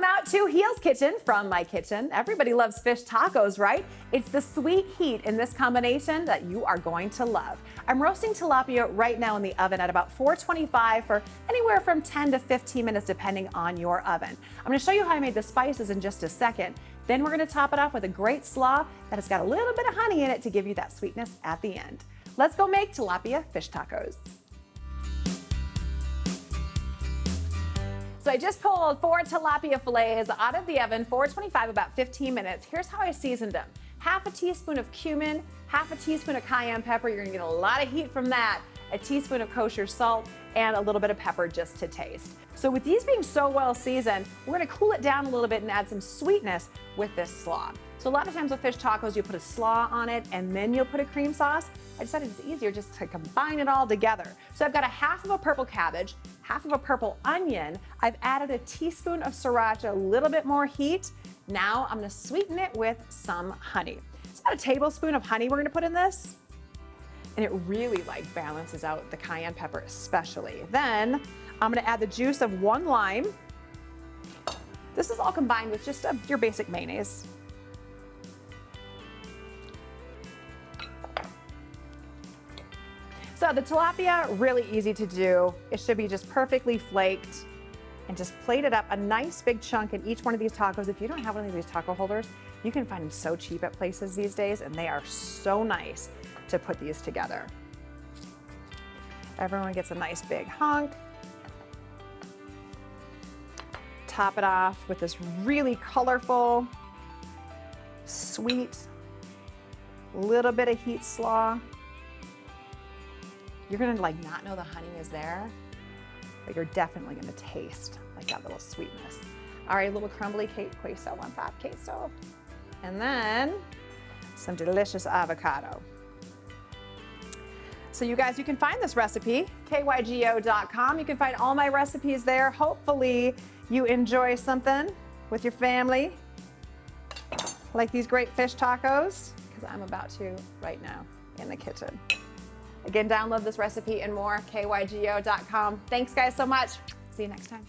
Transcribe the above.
Welcome out to Heel's Kitchen from my kitchen. Everybody loves fish tacos, right? It's the sweet heat in this combination that you are going to love. I'm roasting tilapia right now in the oven at about 425 for anywhere from 10 to 15 minutes depending on your oven. I'm going to show you how I made the spices in just a second. Then we're going to top it off with a great slaw that has got a little bit of honey in it to give you that sweetness at the end. Let's go make tilapia fish tacos. So I just pulled 4 tilapia fillets out of the oven, 425, about 15 minutes. Here's how I seasoned them. Half a teaspoon of cumin, half a teaspoon of cayenne pepper. You're gonna get a lot of heat from that. A teaspoon of kosher salt and a little bit of pepper just to taste. So with these being so well seasoned, we're gonna cool it down a little bit and add some sweetness with this slaw. So a lot of times with fish tacos, you put a slaw on it and then you'll put a cream sauce. I decided it's easier just to combine it all together. So I've got a half of a purple cabbage, half of a purple onion. I've added a teaspoon of sriracha, a little bit more heat. Now I'm gonna sweeten it with some honey. It's about a tablespoon of honey we're gonna put in this. And it really balances out the cayenne pepper especially. Then I'm gonna add the juice of 1 lime. This is all combined with just your basic mayonnaise. So the tilapia, really easy to do. It should be just perfectly flaked and just plate it up, a nice big chunk in each one of these tacos. If you don't have one of these taco holders, you can find them so cheap at places these days and they are so nice to put these together. Everyone gets a nice big hunk. Top it off with this really colorful, sweet, little bit of heat slaw. You're gonna not know the honey is there, but you're definitely gonna taste that little sweetness. All right, a little crumbly queso on top, queso. And then some delicious avocado. So you guys, you can find this recipe, KYGO.com. You can find all my recipes there. Hopefully you enjoy something with your family, like these great fish tacos, because I'm about to right now in the kitchen. Again, download this recipe and more, KYGO.com. Thanks guys so much. See you next time.